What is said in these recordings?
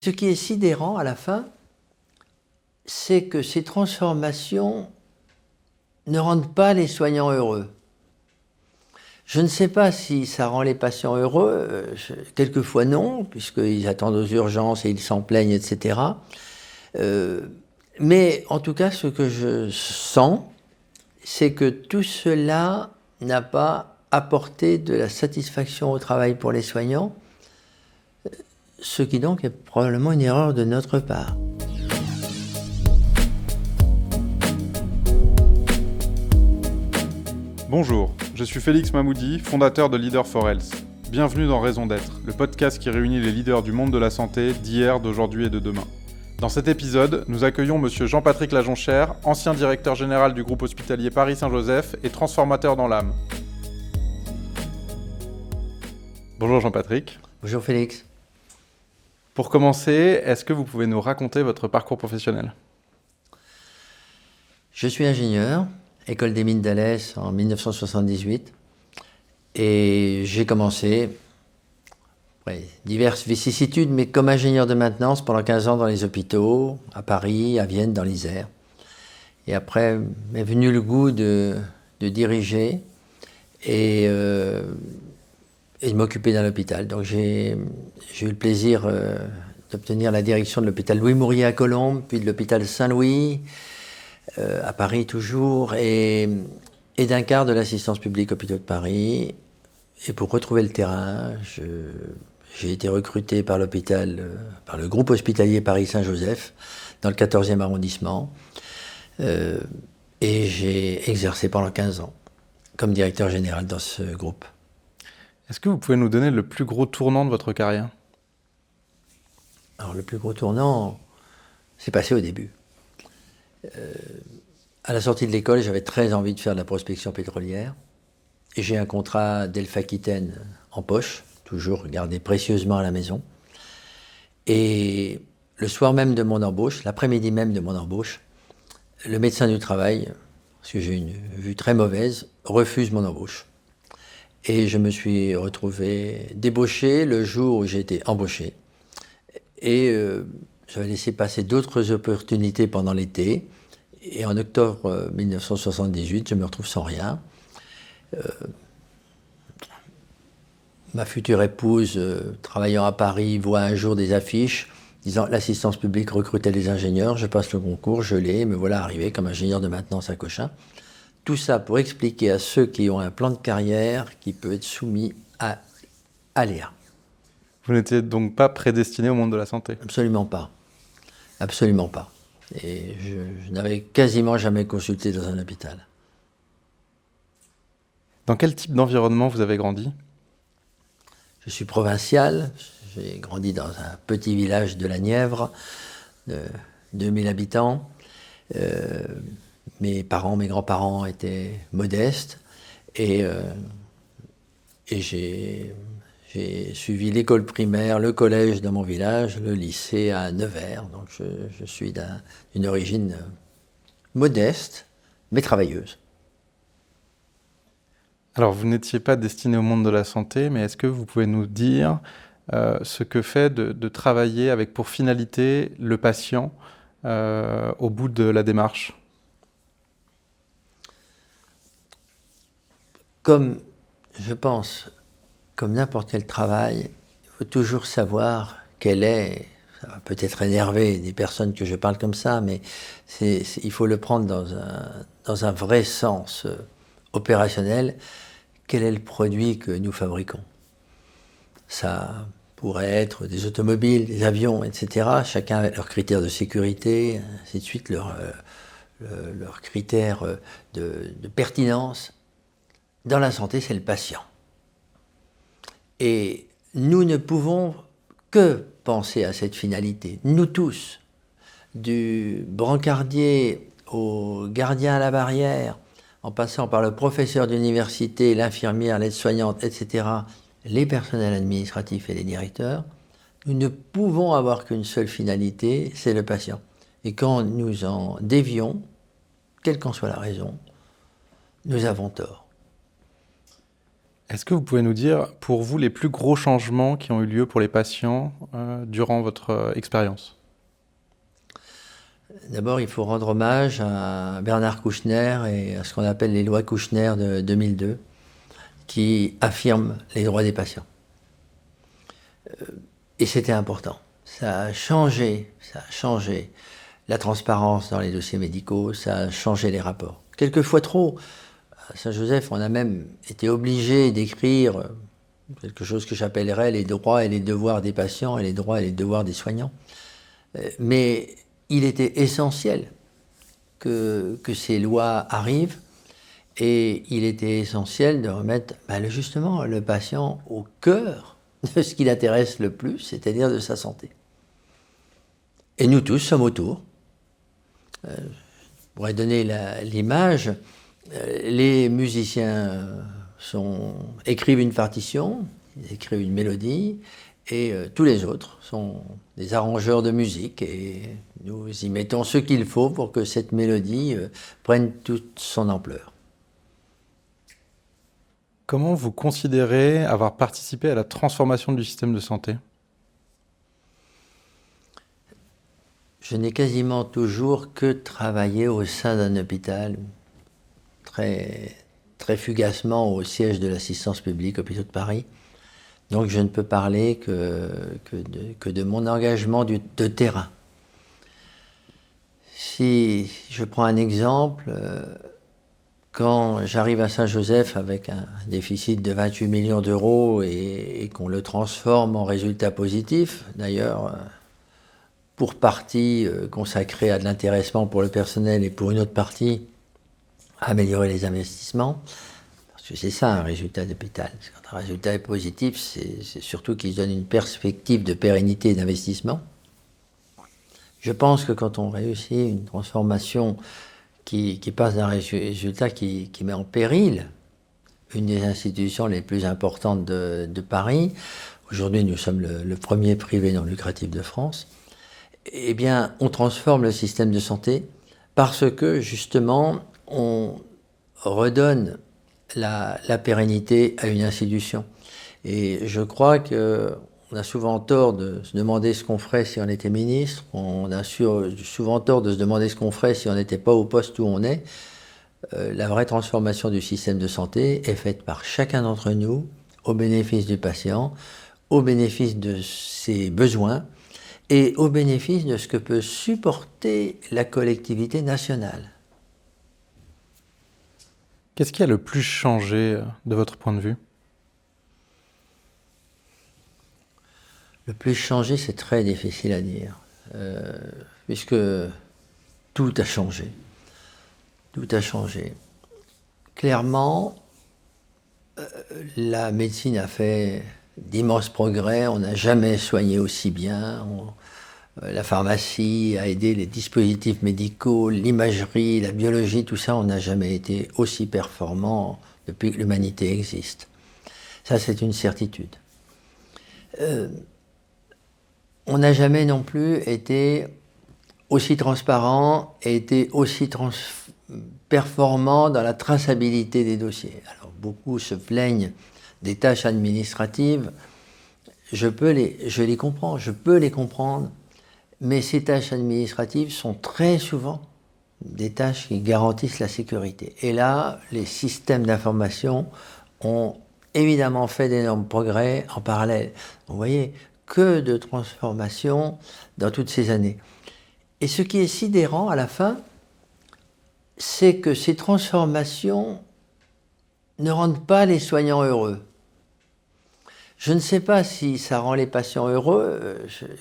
Ce qui est sidérant à la fin, c'est que ces transformations ne rendent pas les soignants heureux. Je ne sais pas si ça rend les patients heureux, quelquefois non, puisqu'ils attendent aux urgences et ils s'en plaignent, etc. Mais en tout cas, ce que je sens, c'est que tout cela n'a pas apporté de la satisfaction au travail pour les soignants, ce qui donc est probablement une erreur de notre part. Bonjour, je suis Félix Mahmoudi, fondateur de Leader for Health. Bienvenue dans Raison d'être, le podcast qui réunit les leaders du monde de la santé d'hier, d'aujourd'hui et de demain. Dans cet épisode, nous accueillons Monsieur Jean-Patrick Lajonchère, ancien directeur général du groupe hospitalier Paris-Saint-Joseph et transformateur dans l'âme. Bonjour Jean-Patrick. Bonjour Félix. Pour commencer, est-ce que vous pouvez nous raconter votre parcours professionnel ? Je suis ingénieur, école des mines d'Alès en 1978, et j'ai commencé diverses vicissitudes, mais comme ingénieur de maintenance pendant 15 ans dans les hôpitaux, à Paris, à Vienne, dans l'Isère. Et après m'est venu le goût de diriger et de m'occuper d'un hôpital. Donc j'ai eu le plaisir d'obtenir la direction de l'hôpital Louis-Mourier à Colombes, puis de l'hôpital Saint-Louis, à Paris toujours, et d'un quart de l'assistance publique hôpitaux de Paris. Et pour retrouver le terrain, j'ai été recruté par l'hôpital, par le groupe hospitalier Paris-Saint-Joseph, dans le 14e arrondissement. Et j'ai exercé pendant 15 ans comme directeur général dans ce groupe. Est-ce que vous pouvez nous donner le plus gros tournant de votre carrière ? Alors le plus gros tournant s'est passé au début. À la sortie de l'école, j'avais très envie de faire de la prospection pétrolière. Et j'ai un contrat d'Elf Aquitaine en poche, toujours gardé précieusement à la maison. Et le soir même de mon embauche, l'après-midi même de mon embauche, le médecin du travail, parce que j'ai une vue très mauvaise, refuse mon embauche. Et je me suis retrouvé débauché le jour où j'ai été embauché. Et j'avais laissé passer d'autres opportunités pendant l'été. Et en octobre 1978, je me retrouve sans rien. Ma future épouse, travaillant à Paris, voit un jour des affiches disant « L'assistance publique recrutait des ingénieurs, je passe le concours, je l'ai, me voilà arrivé comme ingénieur de maintenance à Cochin. » Tout ça pour expliquer à ceux qui ont un plan de carrière qui peut être soumis à aléas. Vous n'étiez donc pas prédestiné au monde de la santé ? Absolument pas. Absolument pas. Et je n'avais quasiment jamais consulté dans un hôpital. Dans quel type d'environnement vous avez grandi ? Je suis provincial, j'ai grandi dans un petit village de la Nièvre, de 2000 habitants. Mes grands-parents étaient modestes et j'ai suivi l'école primaire, le collège dans mon village, le lycée à Nevers. Donc je suis d'une origine modeste, mais travailleuse. Alors, vous n'étiez pas destiné au monde de la santé, mais est-ce que vous pouvez nous dire ce que fait de travailler avec pour finalité le patient au bout de la démarche ? Comme, je pense, comme n'importe quel travail, il faut toujours savoir quel est, ça va peut-être énerver des personnes que je parle comme ça, mais il faut le prendre dans un vrai sens opérationnel. Quel est le produit que nous fabriquons ? Ça pourrait être des automobiles, des avions, etc. Chacun avec leurs critères de sécurité, ainsi de suite, leurs critères de pertinence. Dans la santé, c'est le patient. Et nous ne pouvons que penser à cette finalité, nous tous, du brancardier au gardien à la barrière, en passant par le professeur d'université, l'infirmière, l'aide-soignante, etc., les personnels administratifs et les directeurs, nous ne pouvons avoir qu'une seule finalité, c'est le patient. Et quand nous en dévions, quelle qu'en soit la raison, nous avons tort. Est-ce que vous pouvez nous dire, pour vous, les plus gros changements qui ont eu lieu pour les patients durant votre expérience? D'abord, il faut rendre hommage à Bernard Kouchner et à ce qu'on appelle les lois Kouchner de 2002, qui affirment les droits des patients. Et c'était important. Ça a changé la transparence dans les dossiers médicaux, ça a changé les rapports. Quelquefois trop. À Saint-Joseph, on a même été obligé d'écrire quelque chose que j'appellerais les droits et les devoirs des patients et les droits et les devoirs des soignants. Mais il était essentiel que ces lois arrivent et il était essentiel de remettre justement le patient au cœur de ce qui l'intéresse le plus, c'est-à-dire de sa santé. Et nous tous sommes autour. Je pourrais donner l'image. Les musiciens écrivent une partition, ils écrivent une mélodie, et tous les autres sont des arrangeurs de musique, et nous y mettons ce qu'il faut pour que cette mélodie prenne toute son ampleur. Comment vous considérez avoir participé à la transformation du système de santé? Je n'ai quasiment toujours que travaillé au sein d'un hôpital, très, très fugacement au siège de l'assistance publique, hôpitaux de Paris. Donc je ne peux parler que de mon engagement de terrain. Si je prends un exemple, quand j'arrive à Saint-Joseph avec un déficit de 28 millions d'euros et qu'on le transforme en résultat positif, d'ailleurs, pour partie consacrée à de l'intéressement pour le personnel et pour une autre partie à améliorer les investissements, parce que c'est ça un résultat d'hôpital. Quand un résultat est positif, c'est surtout qu'il donne une perspective de pérennité et d'investissement. Je pense que quand on réussit une transformation qui passe d'un résultat qui met en péril une des institutions les plus importantes de Paris, aujourd'hui nous sommes le premier privé non lucratif de France, eh bien on transforme le système de santé parce que justement on redonne la pérennité à une institution. Et je crois qu'on a souvent tort de se demander ce qu'on ferait si on était ministre, on a souvent tort de se demander ce qu'on ferait si on n'était pas au poste où on est. La vraie transformation du système de santé est faite par chacun d'entre nous, au bénéfice du patient, au bénéfice de ses besoins et au bénéfice de ce que peut supporter la collectivité nationale. Qu'est-ce qui a le plus changé de votre point de vue? Le plus changé, c'est très difficile à dire, puisque tout a changé. Tout a changé. Clairement, la médecine a fait d'immenses progrès, on n'a jamais soigné aussi bien, la pharmacie a aidé les dispositifs médicaux, l'imagerie, la biologie, tout ça, on n'a jamais été aussi performant depuis que l'humanité existe. Ça, c'est une certitude. On n'a jamais non plus été aussi transparent et été aussi performant dans la traçabilité des dossiers. Alors beaucoup se plaignent des tâches administratives. Je les comprends, je peux les comprendre, mais ces tâches administratives sont très souvent des tâches qui garantissent la sécurité. Et là, les systèmes d'information ont évidemment fait d'énormes progrès en parallèle. Vous voyez, que de transformations dans toutes ces années. Et ce qui est sidérant à la fin, c'est que ces transformations ne rendent pas les soignants heureux. Je ne sais pas si ça rend les patients heureux,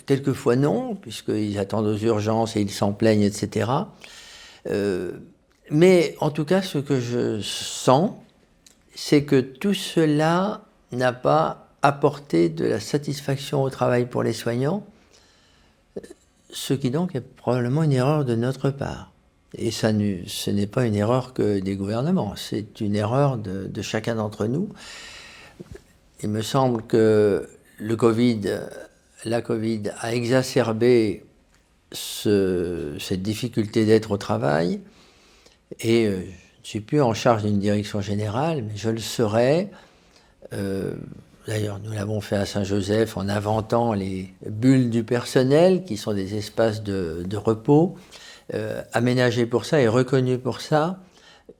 quelquefois non, puisqu'ils attendent aux urgences et ils s'en plaignent, etc. Mais en tout cas, ce que je sens, c'est que tout cela n'a pas apporter de la satisfaction au travail pour les soignants, ce qui donc est probablement une erreur de notre part. Et ce n'est pas une erreur que des gouvernements, c'est une erreur de chacun d'entre nous. Il me semble que la Covid a exacerbé cette difficulté d'être au travail, et je ne suis plus en charge d'une direction générale, mais je le serai. D'ailleurs, nous l'avons fait à Saint-Joseph en inventant les bulles du personnel, qui sont des espaces de repos, aménagés pour ça et reconnus pour ça.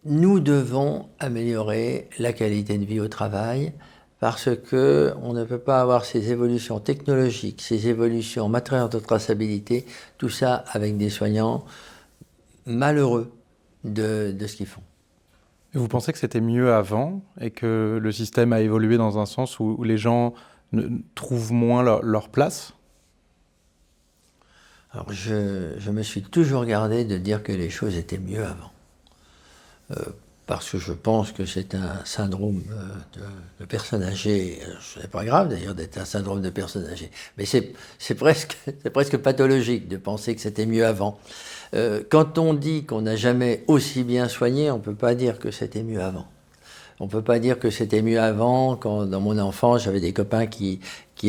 Nous devons améliorer la qualité de vie au travail parce qu'on ne peut pas avoir ces évolutions technologiques, ces évolutions en matière de traçabilité, tout ça avec des soignants malheureux de ce qu'ils font. Vous pensez que c'était mieux avant et que le système a évolué dans un sens où les gens trouvent moins leur place ? Alors je me suis toujours gardé de dire que les choses étaient mieux avant. Parce que je pense que c'est un syndrome de personne âgée. Ce n'est pas grave d'ailleurs d'être un syndrome de personne âgée, mais c'est presque pathologique de penser que c'était mieux avant. Quand on dit qu'on n'a jamais aussi bien soigné, on ne peut pas dire que c'était mieux avant. On ne peut pas dire que c'était mieux avant quand, dans mon enfance, j'avais des copains qui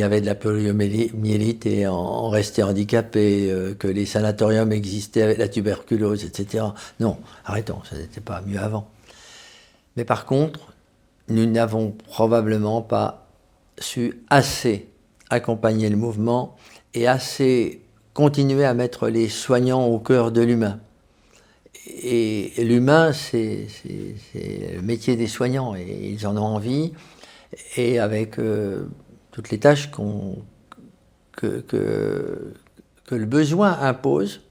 avaient de la poliomyélite et en restaient handicapés, que les sanatoriums existaient avec la tuberculose, etc. Non, arrêtons, ça n'était pas mieux avant. Mais par contre, nous n'avons probablement pas su assez accompagner le mouvement et assez continuer à mettre les soignants au cœur de l'humain. Et l'humain, c'est le métier des soignants, et ils en ont envie, et avec toutes les tâches que le besoin impose,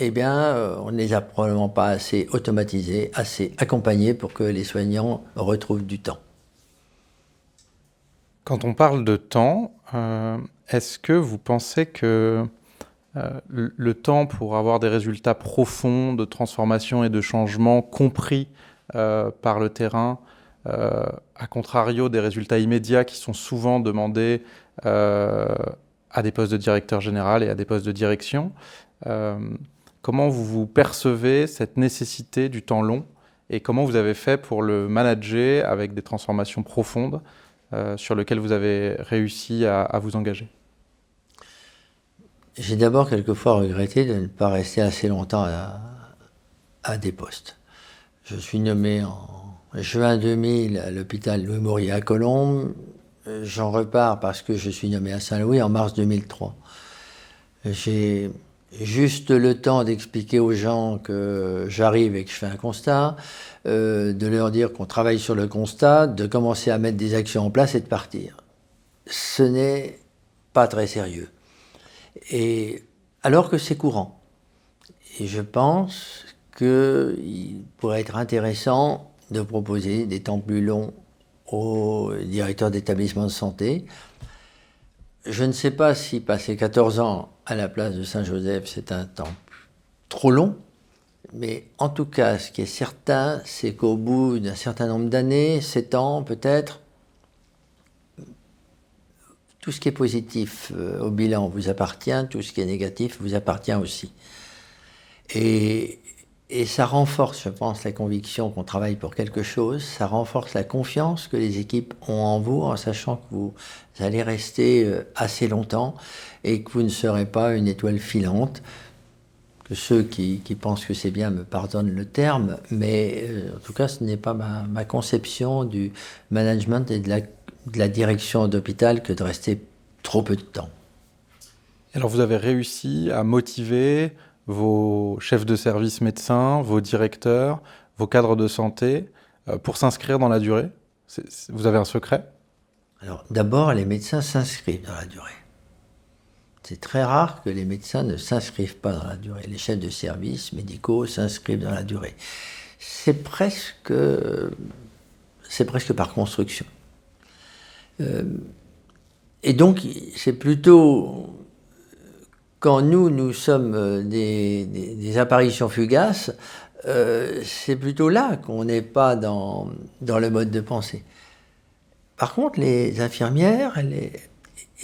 eh bien, on ne les a probablement pas assez automatisés, assez accompagnés pour que les soignants retrouvent du temps. Quand on parle de temps, est-ce que vous pensez que le temps pour avoir des résultats profonds de transformation et de changement compris par le terrain, à contrario des résultats immédiats qui sont souvent demandés à des postes de directeur général et à des postes de direction, comment vous percevez cette nécessité du temps long et comment vous avez fait pour le manager avec des transformations profondes sur lesquelles vous avez réussi à vous engager ? J'ai d'abord quelquefois regretté de ne pas rester assez longtemps à des postes. Je suis nommé en juin 2000 à l'hôpital Louis-Maurier à Colombes. J'en repars parce que je suis nommé à Saint-Louis en mars 2003. J'ai juste le temps d'expliquer aux gens que j'arrive et que je fais un constat, de leur dire qu'on travaille sur le constat, de commencer à mettre des actions en place et de partir. Ce n'est pas très sérieux. Et alors que c'est courant. Et je pense qu'il pourrait être intéressant de proposer des temps plus longs aux directeurs d'établissements de santé. Je ne sais pas si passer 14 ans à la place de Saint-Joseph, c'est un temps trop long, mais en tout cas, ce qui est certain, c'est qu'au bout d'un certain nombre d'années, 7 ans peut-être, tout ce qui est positif au bilan vous appartient, tout ce qui est négatif vous appartient aussi. Et ça renforce, je pense, la conviction qu'on travaille pour quelque chose, ça renforce la confiance que les équipes ont en vous, en sachant que vous allez rester assez longtemps et que vous ne serez pas une étoile filante. Que ceux qui pensent que c'est bien me pardonnent le terme, mais en tout cas, ce n'est pas ma conception du management et de la direction d'hôpital que de rester trop peu de temps. Alors vous avez réussi à motiver vos chefs de service médecins, vos directeurs, vos cadres de santé pour s'inscrire dans la durée ? Vous avez un secret ? Alors d'abord, les médecins s'inscrivent dans la durée. C'est très rare que les médecins ne s'inscrivent pas dans la durée. Les chefs de service médicaux s'inscrivent dans la durée. C'est presque par construction. Et donc, c'est plutôt quand nous sommes des apparitions fugaces, c'est plutôt là qu'on n'est pas dans le mode de pensée. Par contre, les infirmières,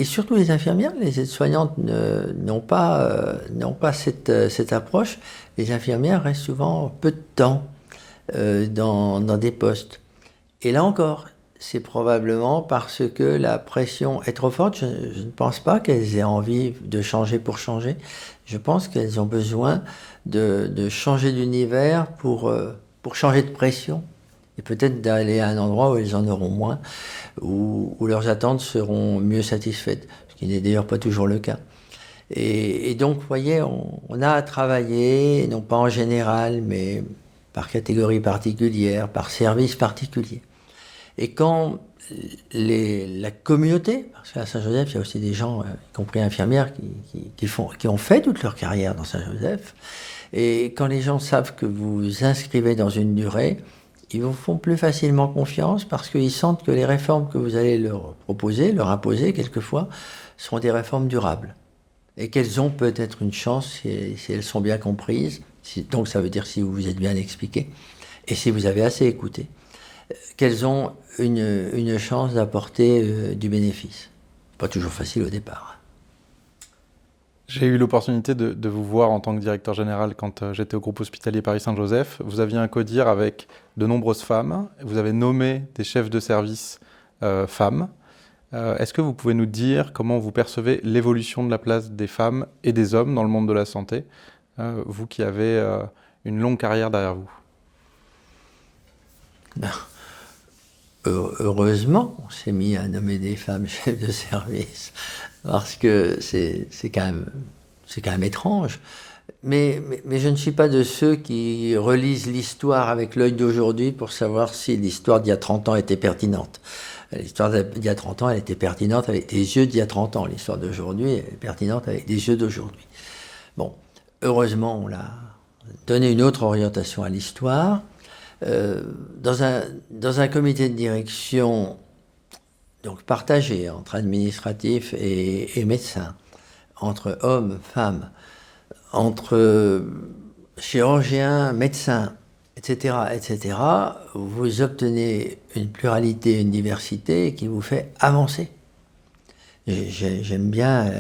et surtout les infirmières, les aides-soignantes n'ont pas cette approche. Les infirmières restent souvent peu de temps dans des postes. Et là encore, c'est probablement parce que la pression est trop forte. Je ne pense pas qu'elles aient envie de changer pour changer. Je pense qu'elles ont besoin de changer d'univers pour changer de pression et peut-être d'aller à un endroit où ils en auront moins, où leurs attentes seront mieux satisfaites, ce qui n'est d'ailleurs pas toujours le cas. Et donc, vous voyez, on a à travailler, non pas en général, mais par catégorie particulière, par service particulier. Et quand la communauté, parce qu'à Saint-Joseph, il y a aussi des gens, y compris infirmières, qui ont fait toute leur carrière dans Saint-Joseph, et quand les gens savent que vous vous inscrivez dans une durée, ils vous font plus facilement confiance parce qu'ils sentent que les réformes que vous allez leur proposer, leur imposer quelquefois, seront des réformes durables. Et qu'elles ont peut-être une chance si elles sont bien comprises, donc ça veut dire si vous vous êtes bien expliqué, et si vous avez assez écouté, qu'elles ont une chance d'apporter du bénéfice. Pas toujours facile au départ. J'ai eu l'opportunité de vous voir en tant que directeur général quand j'étais au groupe hospitalier Paris-Saint-Joseph. Vous aviez un CODIR avec de nombreuses femmes. Vous avez nommé des chefs de service femmes. Est-ce que vous pouvez nous dire comment vous percevez l'évolution de la place des femmes et des hommes dans le monde de la santé, vous qui avez une longue carrière derrière vous? Heureusement, on s'est mis à nommer des femmes chefs de service, parce que c'est quand même étrange. Mais je ne suis pas de ceux qui relisent l'histoire avec l'œil d'aujourd'hui pour savoir si l'histoire d'il y a 30 ans était pertinente. L'histoire d'il y a 30 ans, elle était pertinente avec des yeux d'il y a 30 ans. L'histoire d'aujourd'hui est pertinente avec des yeux d'aujourd'hui. Bon, heureusement, on a donné une autre orientation à l'histoire. Dans un comité de direction donc partagé entre administratifs et médecins, entre hommes, femmes, entre chirurgiens, médecins, etc., vous obtenez une pluralité, une diversité qui vous fait avancer. J'aime bien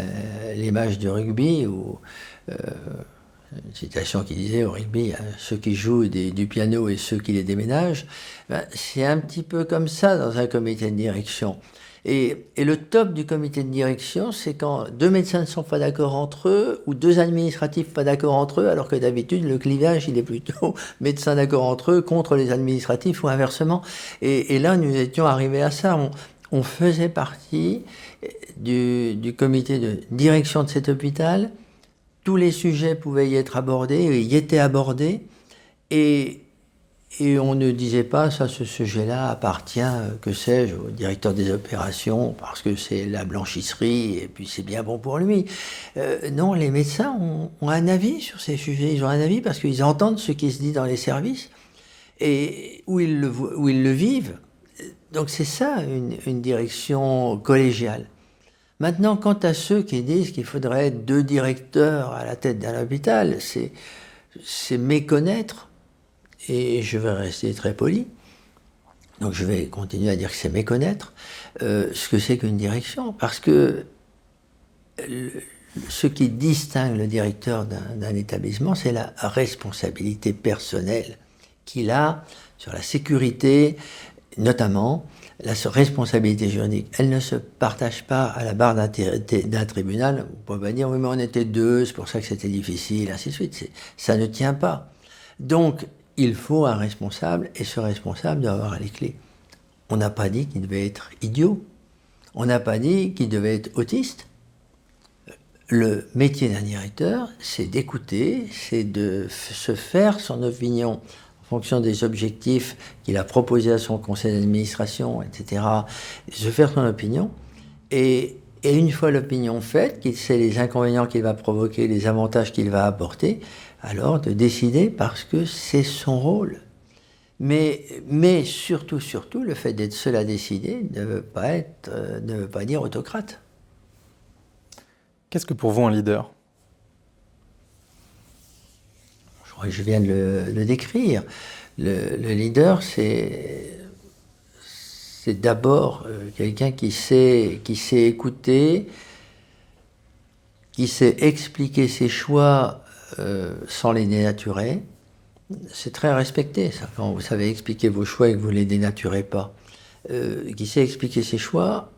l'image du rugby où une citation qui disait au rugby, ceux qui jouent du piano et ceux qui les déménagent, c'est un petit peu comme ça dans un comité de direction. Et le top du comité de direction, c'est quand deux médecins ne sont pas d'accord entre eux, ou deux administratifs pas d'accord entre eux, alors que d'habitude, le clivage, il est plutôt médecins d'accord entre eux contre les administratifs ou inversement. Et là, nous étions arrivés à ça. On faisait partie du comité de direction de cet hôpital. Tous les sujets pouvaient y être abordés, y étaient abordés, et on ne disait pas, ça, ce sujet-là appartient, que sais-je, au directeur des opérations, parce que c'est la blanchisserie, et puis c'est bien bon pour lui. Non, les médecins ont un avis sur ces sujets, ils ont un avis parce qu'ils entendent ce qui se dit dans les services, et où ils le vivent. Donc c'est ça, une direction collégiale. Maintenant, quant à ceux qui disent qu'il faudrait 2 directeurs à la tête d'un hôpital, c'est méconnaître, et je vais rester très poli, donc je vais continuer à dire que c'est méconnaître ce que c'est qu'une direction, parce que ce qui distingue le directeur d'un établissement, c'est la responsabilité personnelle qu'il a sur la sécurité, notamment la responsabilité juridique. Elle ne se partage pas à la barre d'un tribunal. On peut pas dire, oui, mais on était 2, c'est pour ça que c'était difficile, ainsi de suite. Ça ne tient pas. Donc, il faut un responsable, et ce responsable doit avoir les clés. On n'a pas dit qu'il devait être idiot. On n'a pas dit qu'il devait être autiste. Le métier d'un directeur, c'est d'écouter, c'est de se faire son opinion en fonction des objectifs qu'il a proposés à son conseil d'administration, etc., se faire son opinion, et une fois l'opinion faite, qu'il sait les inconvénients qu'il va provoquer, les avantages qu'il va apporter, alors de décider parce que c'est son rôle. Mais surtout, le fait d'être seul à décider ne veut pas dire autocrate. Qu'est-ce que pour vous un leader ? Je viens de le décrire. Le leader, c'est d'abord quelqu'un qui sait écouter, qui sait expliquer ses choix sans les dénaturer. C'est très respecté, ça, quand vous savez expliquer vos choix et que vous ne les dénaturez pas. Qui sait expliquer ses choix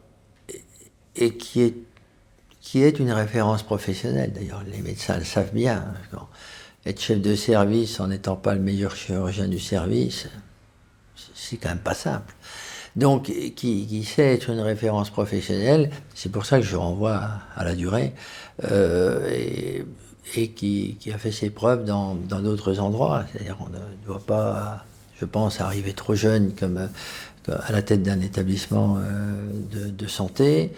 et qui est une référence professionnelle. D'ailleurs, les médecins le savent bien. Être chef de service en n'étant pas le meilleur chirurgien du service, c'est quand même pas simple. Donc, qui sait être une référence professionnelle, c'est pour ça que je renvoie à la durée, et qui a fait ses preuves dans d'autres endroits. C'est-à-dire qu'on ne doit pas, je pense, arriver trop jeune comme à la tête d'un établissement de santé.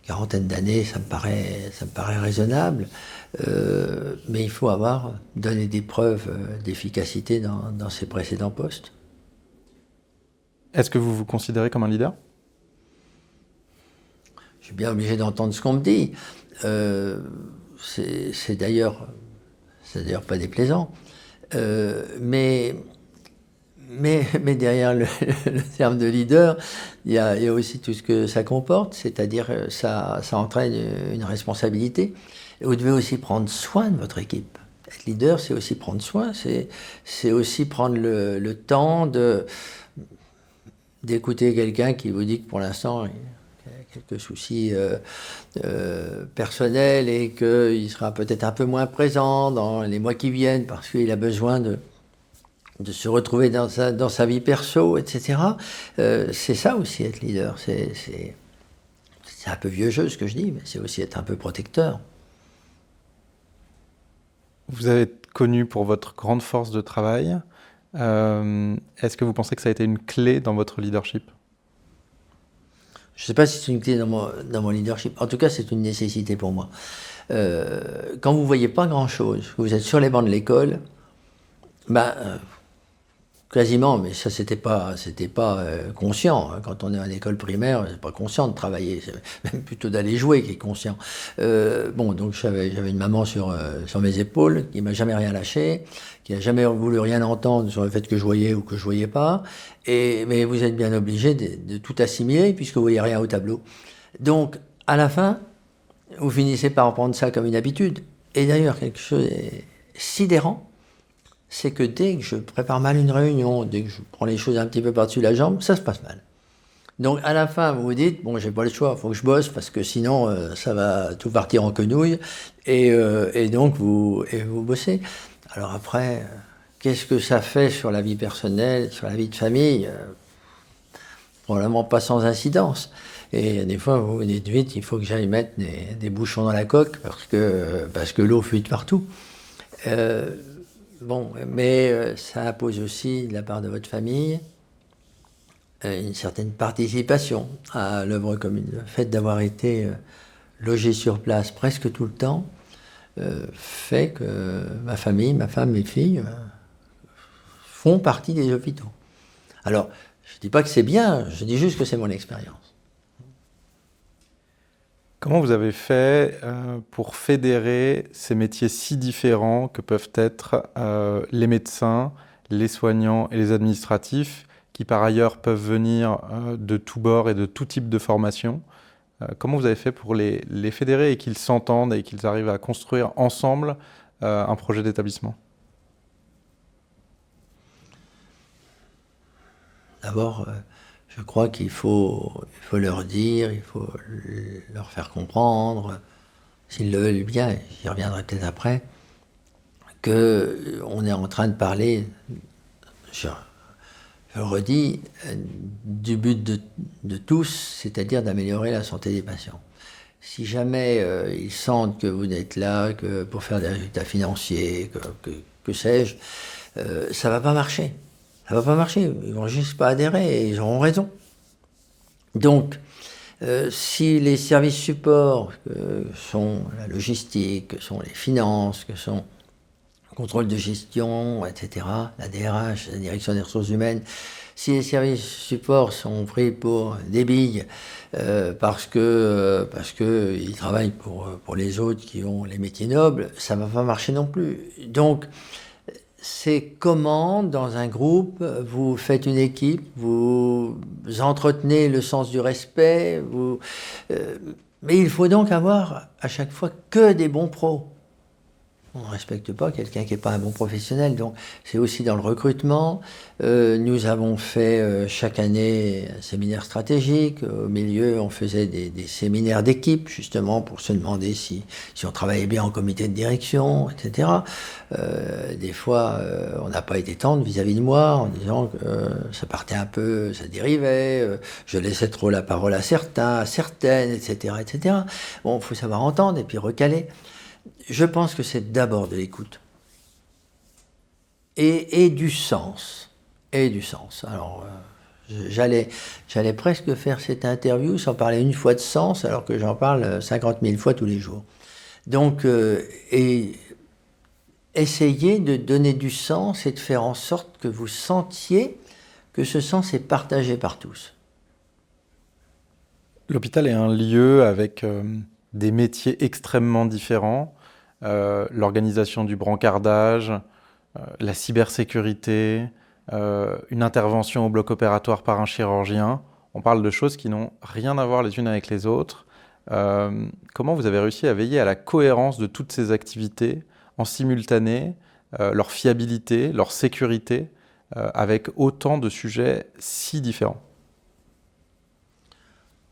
Quarantaine d'années, ça me paraît raisonnable, mais il faut avoir donné des preuves d'efficacité dans ses précédents postes. Est-ce que vous vous considérez comme un leader ? Je suis bien obligé d'entendre ce qu'on me dit. C'est d'ailleurs pas déplaisant. Mais derrière le terme de leader, il y a aussi tout ce que ça comporte, c'est-à-dire ça entraîne une responsabilité. Et vous devez aussi prendre soin de votre équipe. Être leader, c'est aussi prendre soin, c'est aussi prendre le temps d'écouter quelqu'un qui vous dit que pour l'instant, il a quelques soucis personnels et qu'il sera peut-être un peu moins présent dans les mois qui viennent parce qu'il a besoin de se retrouver dans sa vie perso, etc. C'est ça aussi être leader. C'est un peu vieux jeu ce que je dis, mais c'est aussi être un peu protecteur. Vous avez été connu pour votre grande force de travail. Est-ce que vous pensez que ça a été une clé dans votre leadership ? Je ne sais pas si c'est une clé dans mon leadership. En tout cas, c'est une nécessité pour moi. Quand vous ne voyez pas grand-chose, vous êtes sur les bancs de l'école, quasiment, mais ça c'était pas conscient. Quand on est à l'école primaire, c'est pas conscient de travailler, c'est même plutôt d'aller jouer qui est conscient. Donc j'avais une maman sur mes épaules qui m'a jamais rien lâché, qui a jamais voulu rien entendre sur le fait que je voyais ou que je voyais pas. Mais vous êtes bien obligé de tout assimiler puisque vous voyez rien au tableau. Donc à la fin, vous finissez par prendre ça comme une habitude. Et d'ailleurs quelque chose est sidérant. C'est que dès que je prépare mal une réunion, dès que je prends les choses un petit peu par-dessus la jambe, ça se passe mal. Donc à la fin, vous vous dites, bon, j'ai pas le choix, il faut que je bosse, parce que sinon, ça va tout partir en quenouille, et donc vous bossez. Alors après, qu'est-ce que ça fait sur la vie personnelle, sur la vie de famille ? Probablement pas sans incidence. Et des fois, vous vous dites vite, il faut que j'aille mettre des bouchons dans la coque, parce que l'eau fuite partout. Mais ça impose aussi, de la part de votre famille, une certaine participation à l'œuvre commune. Le fait d'avoir été logé sur place presque tout le temps fait que ma famille, ma femme, mes filles font partie des hôpitaux. Alors, je ne dis pas que c'est bien, je dis juste que c'est mon expérience. Comment vous avez fait pour fédérer ces métiers si différents que peuvent être les médecins, les soignants et les administratifs, qui par ailleurs peuvent venir de tous bords et de tout type de formation ? Comment vous avez fait pour les fédérer et qu'ils s'entendent et qu'ils arrivent à construire ensemble un projet d'établissement ? D'abord, je crois qu'il faut leur dire, il faut leur faire comprendre, s'ils le veulent bien, j'y reviendrai peut-être après, qu'on est en train de parler, je le redis, du but de tous, c'est-à-dire d'améliorer la santé des patients. Si jamais ils sentent que vous êtes là que pour faire des résultats financiers, que sais-je, ça va pas marcher. Ça va pas marcher, ils vont juste pas adhérer et ils auront raison. Donc, si les services supports que sont la logistique, que sont les finances, que sont le contrôle de gestion, etc., la DRH, la direction des ressources humaines, si les services supports sont pris pour des billes parce que ils travaillent pour les autres qui ont les métiers nobles, ça va pas marcher non plus. Donc, c'est comment, dans un groupe, vous faites une équipe, vous entretenez le sens du respect, mais il faut donc avoir à chaque fois que des bons pros. On ne respecte pas quelqu'un qui n'est pas un bon professionnel. Donc, c'est aussi dans le recrutement. Nous avons fait chaque année un séminaire stratégique. Au milieu, on faisait des séminaires d'équipe, justement, pour se demander si on travaillait bien en comité de direction, etc. Des fois, on n'a pas été tendre vis-à-vis de moi, en disant que ça partait un peu, ça dérivait, je laissais trop la parole à certains, à certaines, etc., etc. Bon, il faut savoir entendre et puis recaler. Je pense que c'est d'abord de l'écoute. Et du sens. Et du sens. Alors, j'allais presque faire cette interview sans parler une fois de sens, alors que j'en parle 50 000 fois tous les jours. Donc, essayez de donner du sens et de faire en sorte que vous sentiez que ce sens est partagé par tous. L'hôpital est un lieu avec des métiers extrêmement différents. L'organisation du brancardage, la cybersécurité, une intervention au bloc opératoire par un chirurgien. On parle de choses qui n'ont rien à voir les unes avec les autres. Comment vous avez réussi à veiller à la cohérence de toutes ces activités en simultané, leur fiabilité, leur sécurité, avec autant de sujets si différents?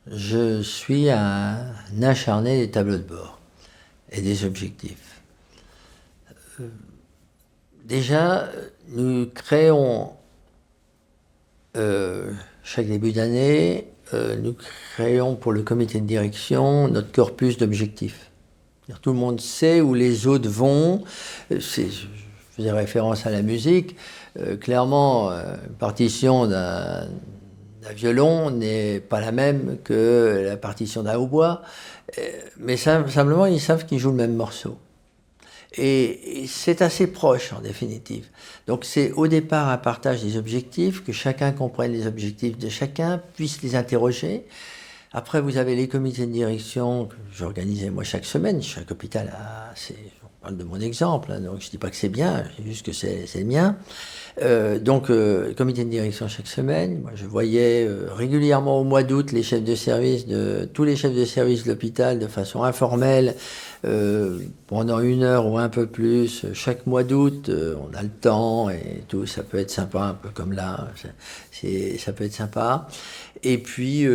Je suis un acharné des tableaux de bord et des objectifs. Déjà, nous créons, chaque début d'année, nous créons pour le comité de direction notre corpus d'objectifs. Tout le monde sait où les autres vont. Je faisais référence à la musique. Clairement, une partition d'un violon n'est pas la même que la partition d'un hautbois. Mais simplement, ils savent qu'ils jouent le même morceau. Et c'est assez proche, en définitive. Donc c'est au départ un partage des objectifs, que chacun comprenne les objectifs de chacun, puisse les interroger. Après, vous avez les comités de direction que j'organisais moi chaque semaine. Chaque hôpital a... Je parle de mon exemple, hein, donc je ne dis pas que c'est bien, c'est juste que c'est le mien. Comité de direction chaque semaine. Moi, je voyais régulièrement au mois d'août tous les chefs de service de l'hôpital de façon informelle, pendant 1 heure ou un peu plus, chaque mois d'août. On a le temps et tout, ça peut être sympa, un peu comme là, ça peut être sympa. Et puis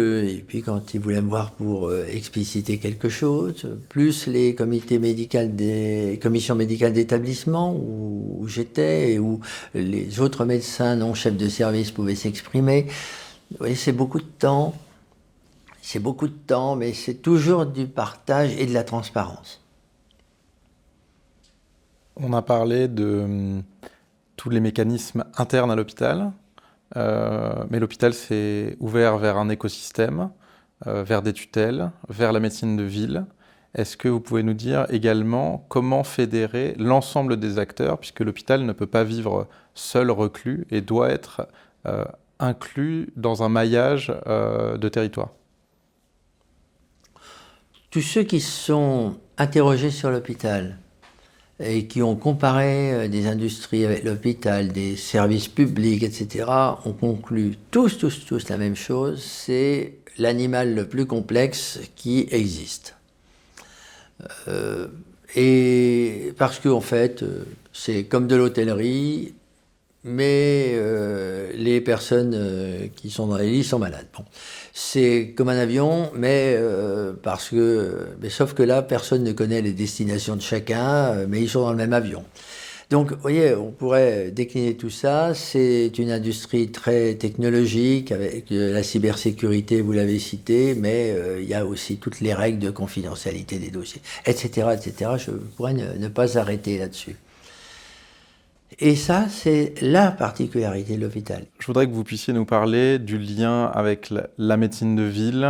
quand ils voulaient me voir pour expliciter quelque chose, plus les commissions médicales d'établissement où j'étais et où les autres médecins non chefs de service pouvaient s'exprimer. Vous voyez, c'est beaucoup de temps, mais c'est toujours du partage et de la transparence. On a parlé de tous les mécanismes internes à l'hôpital. Mais l'hôpital s'est ouvert vers un écosystème, vers des tutelles, vers la médecine de ville. Est-ce que vous pouvez nous dire également comment fédérer l'ensemble des acteurs, puisque l'hôpital ne peut pas vivre seul reclus et doit être inclus dans un maillage de territoire? Tous ceux qui se sont interrogés sur l'hôpital et qui ont comparé des industries avec l'hôpital, des services publics, etc., ont conclu tous la même chose, c'est l'animal le plus complexe qui existe. Et parce qu'en fait, c'est comme de l'hôtellerie, mais les personnes qui sont dans les lits sont malades. Bon. C'est comme un avion, mais sauf que là, personne ne connaît les destinations de chacun, mais ils sont dans le même avion. Donc, vous voyez, on pourrait décliner tout ça. C'est une industrie très technologique, avec la cybersécurité, vous l'avez cité, mais il y a aussi toutes les règles de confidentialité des dossiers, etc., etc. Je pourrais ne pas arrêter là-dessus. Et ça, c'est la particularité de l'hôpital. Je voudrais que vous puissiez nous parler du lien avec la médecine de ville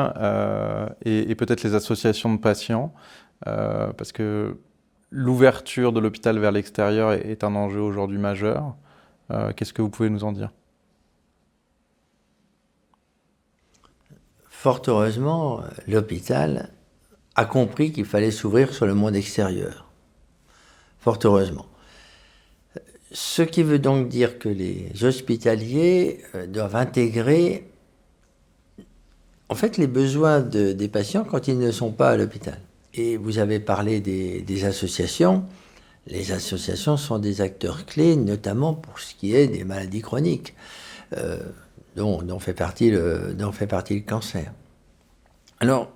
et peut-être les associations de patients, parce que l'ouverture de l'hôpital vers l'extérieur est un enjeu aujourd'hui majeur. Qu'est-ce que vous pouvez nous en dire? Fort heureusement, l'hôpital a compris qu'il fallait s'ouvrir sur le monde extérieur. Fort heureusement. Ce qui veut donc dire que les hospitaliers doivent intégrer en fait les besoins des patients quand ils ne sont pas à l'hôpital. Et vous avez parlé des associations. Les associations sont des acteurs clés, notamment pour ce qui est des maladies chroniques, dont fait partie le cancer. Alors,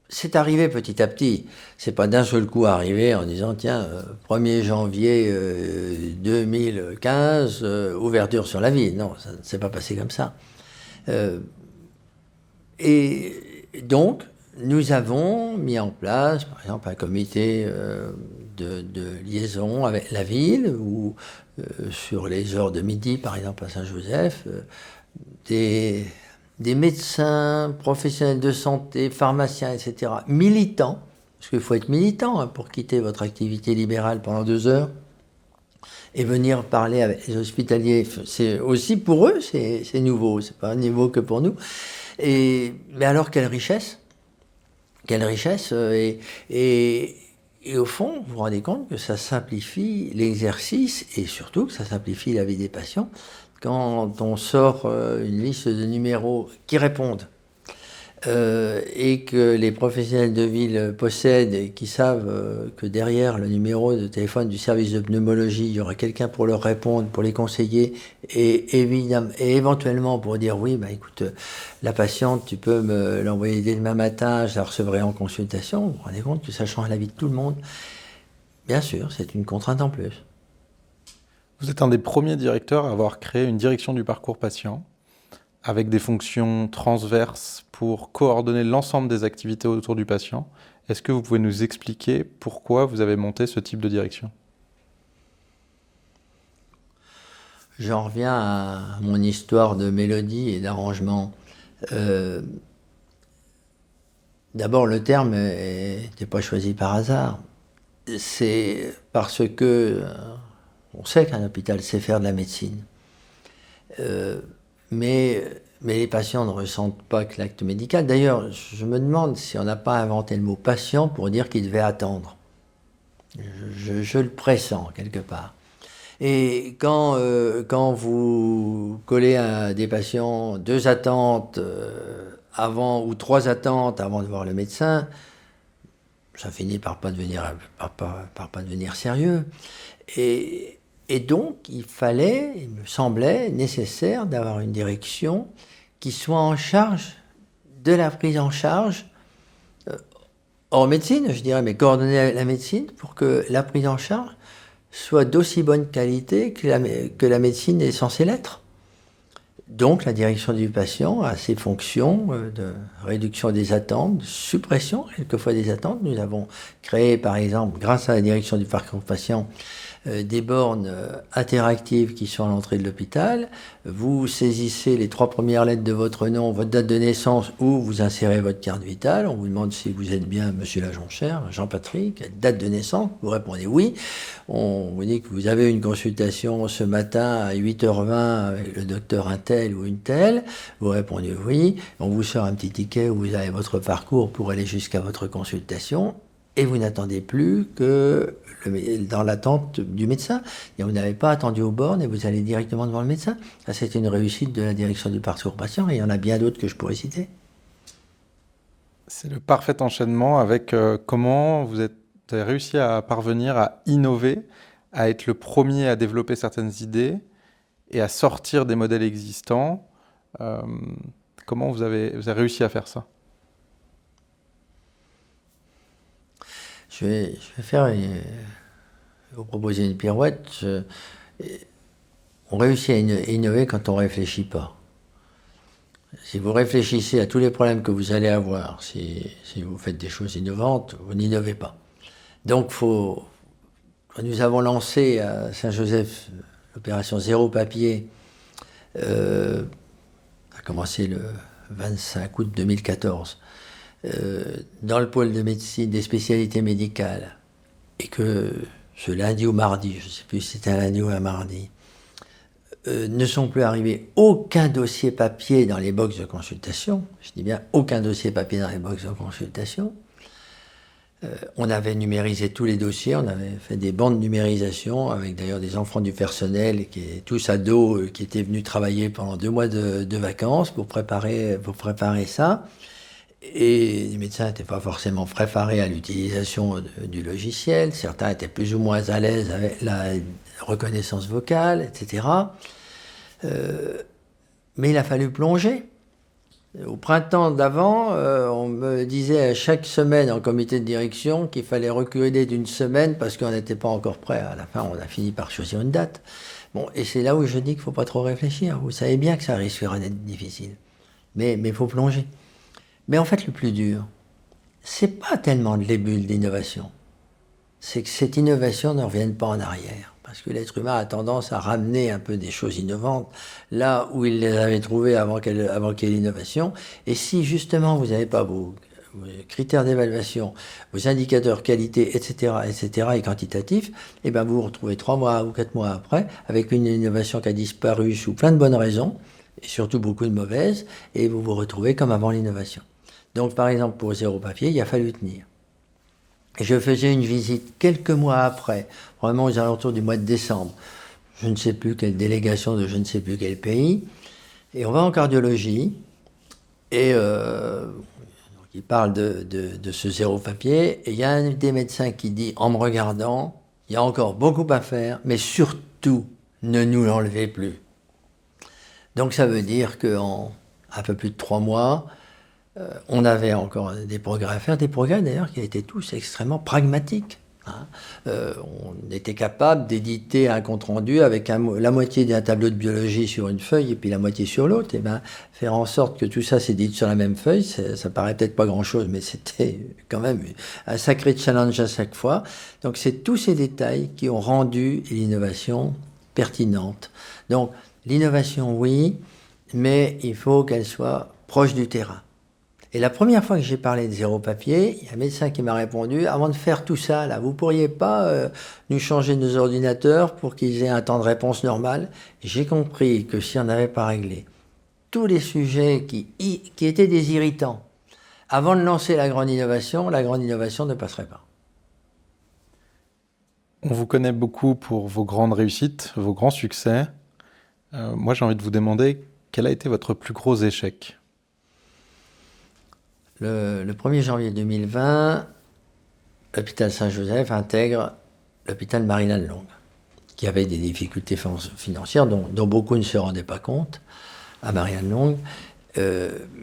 c'est arrivé petit à petit. C'est pas d'un seul coup arrivé en disant tiens, 1er janvier 2015, ouverture sur la vie. Non, ça ne s'est pas passé comme ça. Et donc, nous avons mis en place, par exemple, un comité de liaison avec la ville, où sur les heures de midi, par exemple à Saint-Joseph, des médecins, professionnels de santé, pharmaciens, etc., militants, parce qu'il faut être militant pour quitter votre activité libérale pendant 2 heures, et venir parler avec les hospitaliers. C'est aussi pour eux, c'est nouveau, c'est pas nouveau que pour nous. Mais alors, quelle richesse! Quelle richesse! Et au fond, vous vous rendez compte que ça simplifie l'exercice et surtout que ça simplifie la vie des patients quand on sort une liste de numéros qui répondent et que les professionnels de ville possèdent et qui savent que derrière le numéro de téléphone du service de pneumologie, il y aura quelqu'un pour leur répondre, pour les conseiller et éventuellement pour dire oui, bah écoute, la patiente, tu peux me l'envoyer dès demain matin, je la recevrai en consultation. Vous vous rendez compte que ça change la vie de tout le monde. Bien sûr, c'est une contrainte en plus. Vous êtes un des premiers directeurs à avoir créé une direction du parcours patient avec des fonctions transverses pour coordonner l'ensemble des activités autour du patient. Est-ce que vous pouvez nous expliquer pourquoi vous avez monté ce type de direction ? J'en reviens à mon histoire de mélodie et d'arrangement. D'abord, le terme n'était pas choisi par hasard. C'est parce que on sait qu'un hôpital sait faire de la médecine. Mais les patients ne ressentent pas que l'acte médical. D'ailleurs, je me demande si on n'a pas inventé le mot patient pour dire qu'il devait attendre. Je le pressens quelque part. Et quand vous collez à des patients 2 attentes avant ou 3 attentes avant de voir le médecin, ça finit par pas devenir sérieux. Et donc, il me semblait nécessaire d'avoir une direction qui soit en charge de la prise en charge hors médecine, je dirais, mais coordonnée avec la médecine pour que la prise en charge soit d'aussi bonne qualité que la médecine est censée l'être. Donc, la direction du patient a ses fonctions de réduction des attentes, de suppression quelquefois des attentes. Nous avons créé, par exemple, grâce à la direction du parcours patient, des bornes interactives qui sont à l'entrée de l'hôpital. Vous saisissez les 3 premières lettres de votre nom, votre date de naissance, ou vous insérez votre carte vitale. On vous demande si vous êtes bien Monsieur la Jonchère, Jean-Patrick, date de naissance. Vous répondez oui. On vous dit que vous avez une consultation ce matin à 8h20 avec le docteur un tel ou une telle. Vous répondez oui. On vous sort un petit ticket où vous avez votre parcours pour aller jusqu'à votre consultation. Et vous n'attendez plus que dans l'attente du médecin. Et vous n'avez pas attendu aux bornes et vous allez directement devant le médecin. Ça, c'est une réussite de la direction du parcours patient et il y en a bien d'autres que je pourrais citer. C'est le parfait enchaînement avec comment vous avez réussi à parvenir à innover, à être le premier à développer certaines idées et à sortir des modèles existants. Comment vous avez réussi à faire ça ? Je vais vous proposer une pirouette. On réussit à innover quand on ne réfléchit pas. Si vous réfléchissez à tous les problèmes que vous allez avoir, si vous faites des choses innovantes, vous n'innovez pas. Donc, quand nous avons lancé à Saint-Joseph l'opération Zéro Papier, ça a commencé le 25 août 2014, dans le pôle de médecine des spécialités médicales, et que ce lundi ou mardi, je ne sais plus si c'était un lundi ou un mardi, ne sont plus arrivés aucun dossier papier dans les box de consultation. Je dis bien aucun dossier papier dans les box de consultation. On avait numérisé tous les dossiers, on avait fait des bandes de numérisation avec d'ailleurs des enfants du personnel, tous ados, qui étaient venus travailler pendant 2 mois de vacances pour préparer ça. Et les médecins n'étaient pas forcément préparés à l'utilisation du logiciel. Certains étaient plus ou moins à l'aise avec la reconnaissance vocale, etc. Mais il a fallu plonger. Au printemps d'avant, on me disait chaque semaine en comité de direction qu'il fallait reculer d'une semaine parce qu'on n'était pas encore prêt. À la fin, on a fini par choisir une date. Bon, et c'est là où je dis qu'il ne faut pas trop réfléchir. Vous savez bien que ça risquera d'être difficile. Mais il faut plonger. Mais en fait, le plus dur, c'est pas tellement le début de l'innovation. C'est que cette innovation ne revienne pas en arrière. Parce que l'être humain a tendance à ramener un peu des choses innovantes là où il les avait trouvées avant qu'il y ait l'innovation. Et si justement vous n'avez pas vos critères d'évaluation, vos indicateurs qualité, etc., et quantitatifs, eh ben vous vous retrouvez 3 mois ou 4 mois après avec une innovation qui a disparu sous plein de bonnes raisons, et surtout beaucoup de mauvaises, et vous vous retrouvez comme avant l'innovation. Donc par exemple pour Zéro Papier, il a fallu tenir. Et je faisais une visite quelques mois après, vraiment aux alentours du mois de décembre. Je ne sais plus quelle délégation de je ne sais plus quel pays. Et on va en cardiologie. Et donc il parle de ce Zéro Papier. Et il y a un des médecins qui dit, en me regardant, il y a encore beaucoup à faire, mais surtout, ne nous l'enlevez plus. Donc ça veut dire qu'en un peu plus de 3 mois, on avait encore des progrès à faire, des progrès d'ailleurs qui étaient tous extrêmement pragmatiques. On était capable d'éditer un compte-rendu avec la moitié d'un tableau de biologie sur une feuille et puis la moitié sur l'autre. Et ben, faire en sorte que tout ça s'édite sur la même feuille, ça paraît peut-être pas grand-chose, mais c'était quand même un sacré challenge à chaque fois. Donc c'est tous ces détails qui ont rendu l'innovation pertinente. Donc l'innovation, oui, mais il faut qu'elle soit proche du terrain. Et la première fois que j'ai parlé de Zéro Papier, il y a un médecin qui m'a répondu, avant de faire tout ça, là, vous pourriez pas nous changer nos ordinateurs pour qu'ils aient un temps de réponse normal? J'ai compris que si on n'avait pas réglé tous les sujets qui étaient des irritants, avant de lancer la grande innovation ne passerait pas. On vous connaît beaucoup pour vos grandes réussites, vos grands succès. Moi, j'ai envie de vous demander, quel a été votre plus gros échec ? Le 1er janvier 2020, l'hôpital Saint-Joseph intègre l'hôpital Marie-Lannelongue, qui avait des difficultés financières dont beaucoup ne se rendaient pas compte à Marie-Lannelongue,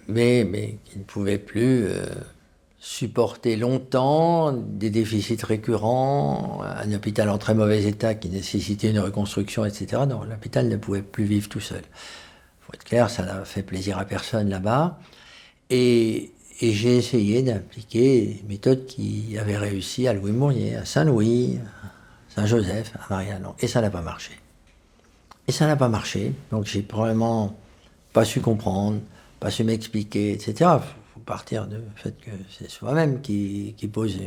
mais qui ne pouvait plus supporter longtemps des déficits récurrents, un hôpital en très mauvais état qui nécessitait une reconstruction, etc. Non, l'hôpital ne pouvait plus vivre tout seul. Il faut être clair, ça n'a fait plaisir à personne là-bas. Et j'ai essayé d'appliquer des méthodes qui avaient réussi à Louis Mourier, à Saint-Louis, à Saint-Joseph, à Marie-Lannelongue. Et ça n'a pas marché. Donc j'ai probablement pas su comprendre, pas su m'expliquer, etc. Il faut partir du fait que c'est soi-même qui pose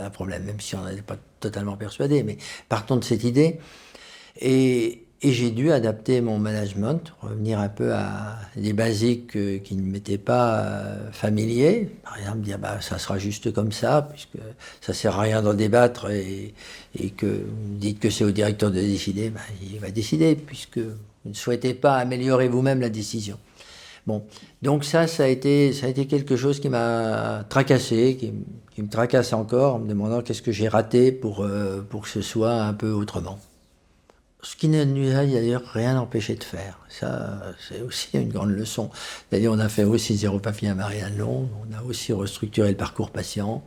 un problème, même si on n'en est pas totalement persuadé. Mais partons de cette idée. Et j'ai dû adapter mon management, revenir un peu à des basiques qui ne m'étaient pas familiers. Par exemple, dire ça sera juste comme ça, puisque ça ne sert à rien d'en débattre et que vous dites que c'est au directeur de décider, il va décider, puisque vous ne souhaitez pas améliorer vous-même la décision. Bon, donc ça a été quelque chose qui m'a tracassé, qui me tracasse encore, en me demandant qu'est-ce que j'ai raté pour que ce soit un peu autrement. Ce qui ne nous a d'ailleurs rien empêché de faire. Ça, c'est aussi une grande leçon. D'ailleurs, on a fait aussi Zéro Papier à Marie-Lannelongue, on a aussi restructuré le parcours patient.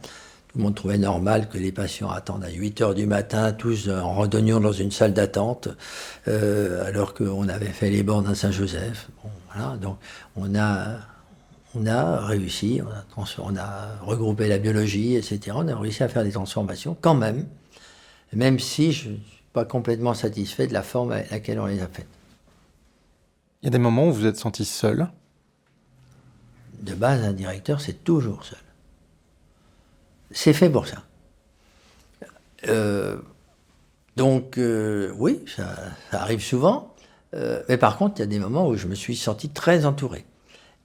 Tout le monde trouvait normal que les patients attendent à 8h du matin, tous en randonnion dans une salle d'attente, alors qu'on avait fait les bornes à Saint-Joseph. Bon, voilà, donc on a réussi, on a regroupé la biologie, etc. On a réussi à faire des transformations quand même si je pas complètement satisfait de la forme avec laquelle on les a faites. Il y a des moments où vous êtes senti seul ? De base, un directeur, c'est toujours seul. C'est fait pour ça. Oui, ça arrive souvent. Mais par contre, il y a des moments où je me suis senti très entouré.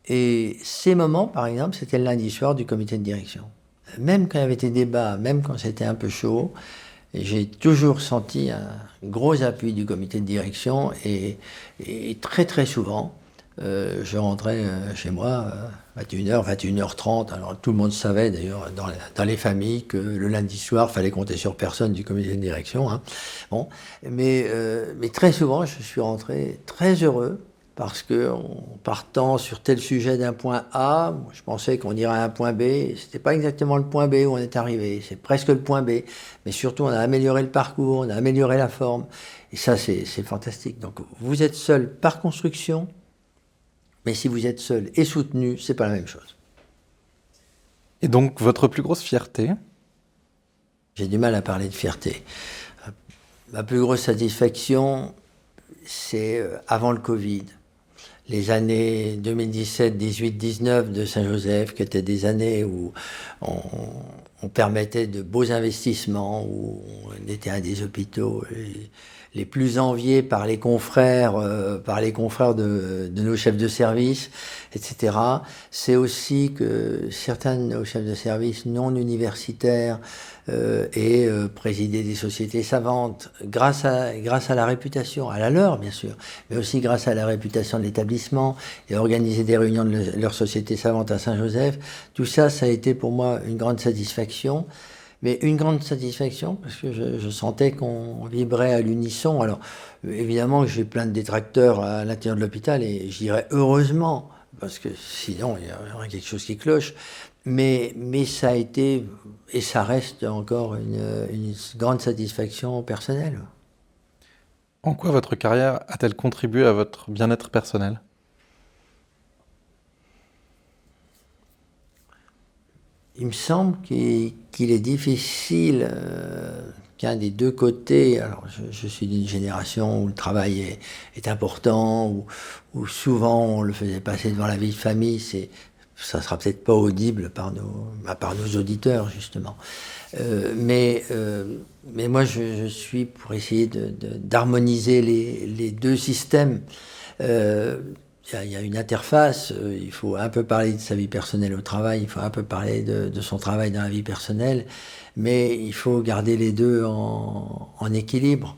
Et ces moments, par exemple, c'était le lundi soir du comité de direction. Même quand il y avait des débats, même quand c'était un peu chaud, j'ai toujours senti un gros appui du comité de direction et très très souvent, je rentrais chez moi 21h, 21h30. Alors tout le monde savait d'ailleurs dans les familles que le lundi soir, il fallait compter sur personne du comité de direction. Hein. Bon. Mais très souvent, je suis rentré très heureux parce que en partant sur tel sujet d'un point A, je pensais qu'on irait à un point B. C'était pas exactement le point B où on est arrivé, c'est presque le point B. Mais surtout, on a amélioré le parcours, on a amélioré la forme. Et ça, c'est fantastique. Donc, vous êtes seul par construction, mais si vous êtes seul et soutenu, c'est pas la même chose. Et donc, votre plus grosse fierté? J'ai du mal à parler de fierté. Ma plus grosse satisfaction, c'est avant le Covid. Les années 2017, 18, 19 de Saint-Joseph, qui étaient des années où on permettait de beaux investissements, où on était un des hôpitaux les plus enviés par les confrères de nos chefs de service, etc. C'est aussi que certains de nos chefs de service non universitaires et présider des sociétés savantes grâce à la réputation, à la leur bien sûr, mais aussi grâce à la réputation de l'établissement et organiser des réunions de leur société savante à Saint-Joseph. Tout ça, ça a été pour moi une grande satisfaction. Mais une grande satisfaction parce que je sentais qu'on vibrait à l'unisson. Alors évidemment j'ai plein de détracteurs à l'intérieur de l'hôpital et je dirais heureusement parce que sinon il y aurait quelque chose qui cloche. Mais ça a été et ça reste encore une grande satisfaction personnelle. En quoi votre carrière a-t-elle contribué à votre bien-être personnel? Il me semble qu'il est difficile qu'un des deux côtés, alors je suis d'une génération où le travail est important, où souvent on le faisait passer devant la vie de famille, ça sera peut-être pas audible par nos auditeurs justement. Mais moi je suis pour essayer d'harmoniser les deux systèmes. Il y a une interface, il faut un peu parler de sa vie personnelle au travail, il faut un peu parler de son travail dans la vie personnelle, mais il faut garder les deux en équilibre.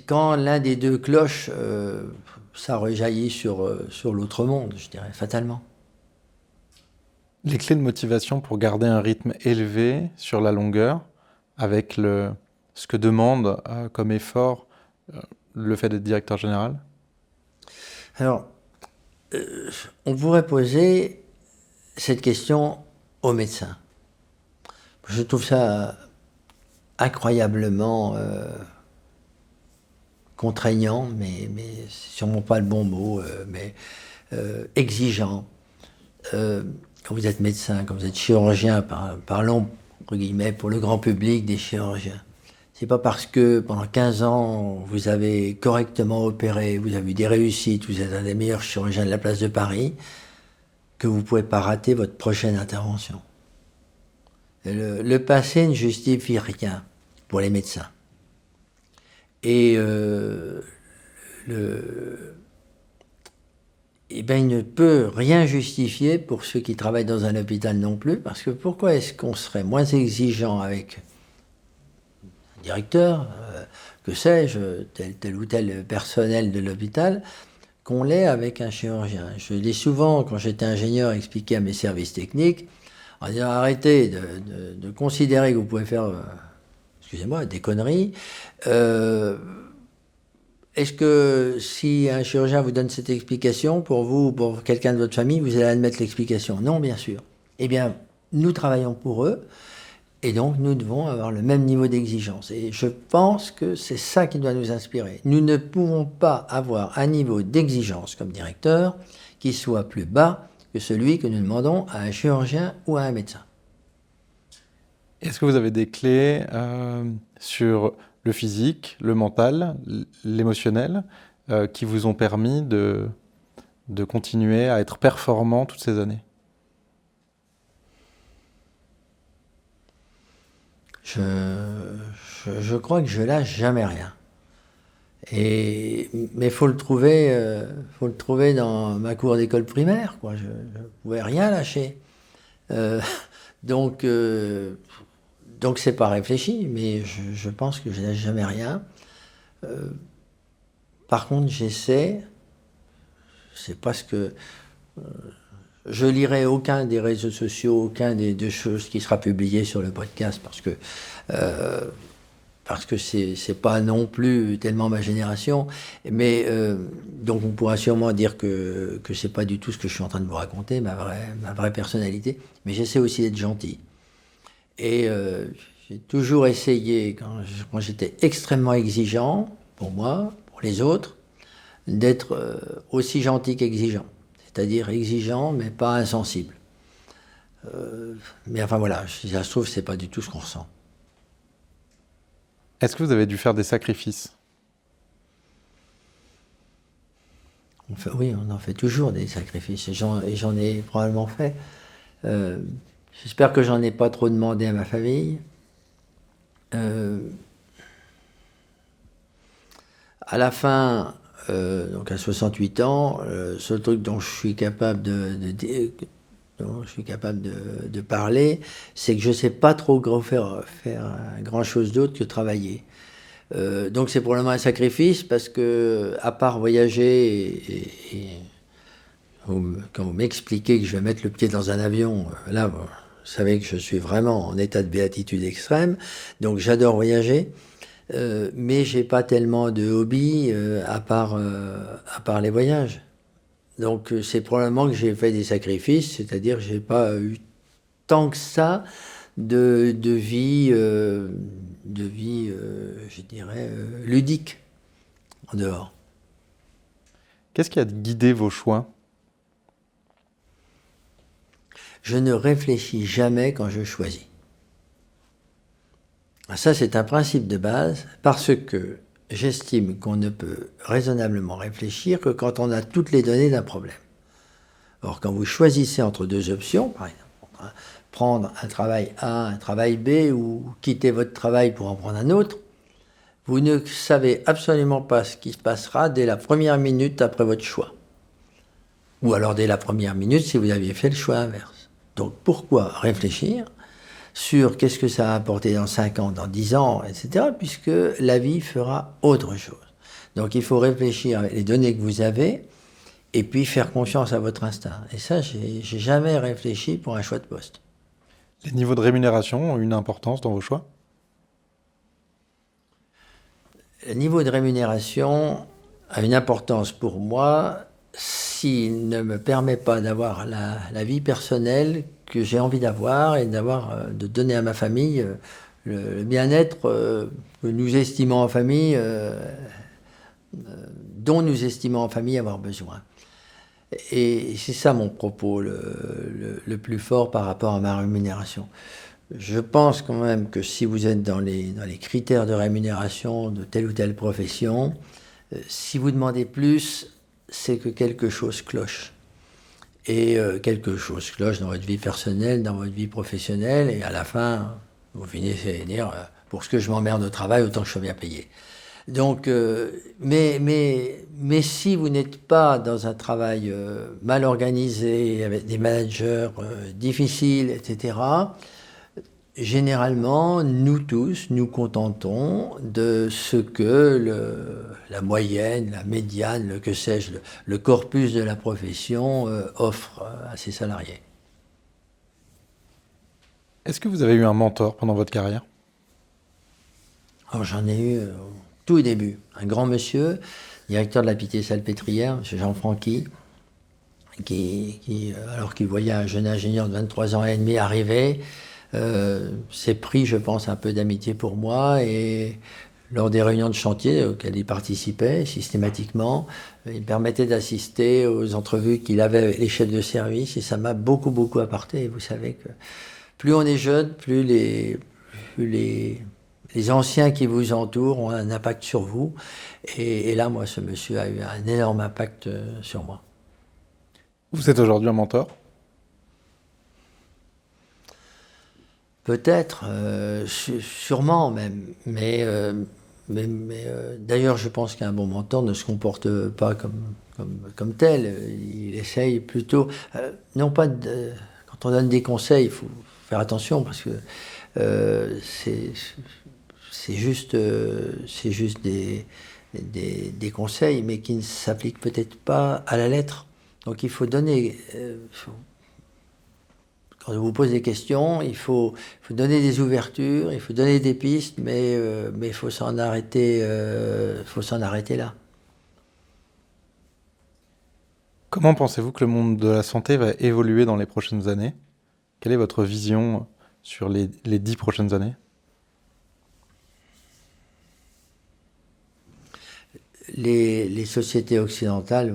Quand l'un des deux cloche, ça rejaillit sur l'autre monde, je dirais, fatalement. Les clés de motivation pour garder un rythme élevé sur la longueur, avec ce que demande comme effort le fait d'être directeur général? Alors, on pourrait poser cette question aux médecins. Je trouve ça incroyablement contraignant, mais c'est sûrement pas le bon mot, mais exigeant. Quand vous êtes médecin, quand vous êtes chirurgien, parlons entre guillemets pour le grand public des chirurgiens. C'est pas parce que pendant 15 ans, vous avez correctement opéré, vous avez eu des réussites, vous êtes un des meilleurs chirurgiens de la place de Paris, que vous pouvez pas rater votre prochaine intervention. Le passé ne justifie rien pour les médecins. Et il ne peut rien justifier pour ceux qui travaillent dans un hôpital non plus, parce que pourquoi est-ce qu'on serait moins exigeant avec un directeur, que sais-je, tel ou tel personnel de l'hôpital, qu'on l'est avec un chirurgien? Je l'ai souvent, quand j'étais ingénieur, expliqué à mes services techniques, en disant arrêtez de considérer que vous pouvez faire, excusez-moi, des conneries. Est-ce que si un chirurgien vous donne cette explication, pour vous ou pour quelqu'un de votre famille, vous allez admettre l'explication? Non, bien sûr. Eh bien, nous travaillons pour eux, et donc nous devons avoir le même niveau d'exigence. Et je pense que c'est ça qui doit nous inspirer. Nous ne pouvons pas avoir un niveau d'exigence comme directeur qui soit plus bas que celui que nous demandons à un chirurgien ou à un médecin. Est-ce que vous avez des clés sur le physique, le mental, l'émotionnel, qui vous ont permis de continuer à être performant toutes ces années? Je crois que je lâche jamais rien. Mais faut le trouver dans ma cour d'école primaire, quoi. Je pouvais rien lâcher. Donc c'est pas réfléchi, mais je pense que je lâche jamais rien. Par contre, j'essaie c'est pas ce que... Je lirai aucun des réseaux sociaux, aucun des deux choses qui sera publié sur le podcast parce que c'est pas non plus tellement ma génération. Mais donc on pourra sûrement dire que c'est pas du tout ce que je suis en train de vous raconter, ma vraie personnalité. Mais j'essaie aussi d'être gentil. Et j'ai toujours essayé, quand j'étais extrêmement exigeant, pour moi, pour les autres, d'être aussi gentil qu'exigeant. C'est-à-dire exigeant, mais pas insensible. Mais enfin voilà, si ça se trouve, c'est pas du tout ce qu'on ressent. Est-ce que vous avez dû faire des sacrifices? Oui, on en fait toujours des sacrifices, et j'en ai probablement fait. J'espère que j'en ai pas trop demandé à ma famille. À la fin, donc à 68 ans, le seul truc dont je suis capable de parler, c'est que je ne sais pas trop faire grand chose d'autre que travailler. Donc c'est probablement un sacrifice parce que, à part voyager quand vous m'expliquez que je vais mettre le pied dans un avion, là, vous savez que je suis vraiment en état de béatitude extrême, donc j'adore voyager. Mais j'ai pas tellement de hobby à part les voyages. Donc c'est probablement que j'ai fait des sacrifices, c'est-à-dire que j'ai pas eu tant que ça de vie, je dirais, ludique en dehors. Qu'est-ce qui a guidé vos choix? Je ne réfléchis jamais quand je choisis. Ça, c'est un principe de base parce que j'estime qu'on ne peut raisonnablement réfléchir que quand on a toutes les données d'un problème. Or, quand vous choisissez entre deux options, par exemple, prendre un travail A, un travail B, ou quitter votre travail pour en prendre un autre, vous ne savez absolument pas ce qui se passera dès la première minute après votre choix. Ou alors dès la première minute si vous aviez fait le choix inverse. Donc pourquoi réfléchir sur qu'est-ce que ça va apporter dans 5 ans, dans 10 ans, etc., puisque la vie fera autre chose. Donc il faut réfléchir avec les données que vous avez, et puis faire confiance à votre instinct. Et ça, j'ai jamais réfléchi pour un choix de poste. Les niveaux de rémunération ont une importance dans vos choix? Le niveau de rémunération a une importance pour moi s'il ne me permet pas d'avoir la vie personnelle que j'ai envie d'avoir et de donner à ma famille le bien-être que nous estimons en famille, dont nous estimons en famille avoir besoin. Et c'est ça mon propos le plus fort par rapport à ma rémunération. Je pense quand même que si vous êtes dans les critères de rémunération de telle ou telle profession, si vous demandez plus, c'est que quelque chose cloche. Et quelque chose cloche dans votre vie personnelle, dans votre vie professionnelle, et à la fin, vous finissez par dire pour ce que je m'emmerde au travail, autant que je sois bien payé. Donc, mais si vous n'êtes pas dans un travail mal organisé, avec des managers difficiles, etc., généralement, nous tous, nous contentons de ce que la moyenne, la médiane, que sais-je, le corpus de la profession offre à ses salariés. Est-ce que vous avez eu un mentor pendant votre carrière? Alors, j'en ai eu au tout début. Un grand monsieur, directeur de la Pitié-Salpêtrière, M. Jean Franqui, alors qu'il voyait un jeune ingénieur de 23 ans et demi arriver, s'est pris, je pense, un peu d'amitié pour moi, et lors des réunions de chantier auxquelles il participait systématiquement, il me permettait d'assister aux entrevues qu'il avait avec les chefs de service, et ça m'a beaucoup, beaucoup apporté. Et vous savez que plus on est jeune, plus les anciens qui vous entourent ont un impact sur vous. Et là, moi, ce monsieur a eu un énorme impact sur moi. Vous êtes aujourd'hui un mentor? Peut-être, sûrement même. Mais d'ailleurs, je pense qu'un bon mentor ne se comporte pas comme tel. Il essaye plutôt... non pas de, quand on donne des conseils, il faut faire attention parce que c'est juste des conseils, mais qui ne s'appliquent peut-être pas à la lettre. Donc il faut donner, quand on vous pose des questions, il faut donner des ouvertures, il faut donner des pistes, mais il faut s'en arrêter là. Comment pensez-vous que le monde de la santé va évoluer dans les prochaines années? Quelle est votre vision sur les 10 prochaines années? Les sociétés occidentales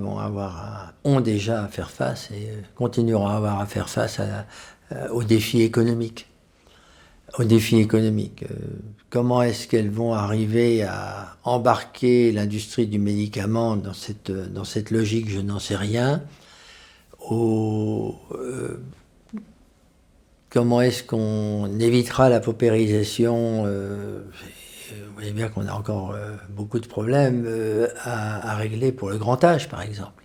ont déjà à faire face et continueront à avoir à faire face aux défis économiques. Comment est-ce qu'elles vont arriver à embarquer l'industrie du médicament dans cette logique, je n'en sais rien. Comment est-ce qu'on évitera la paupérisation? Vous voyez bien qu'on a encore beaucoup de problèmes à régler pour le grand âge, par exemple,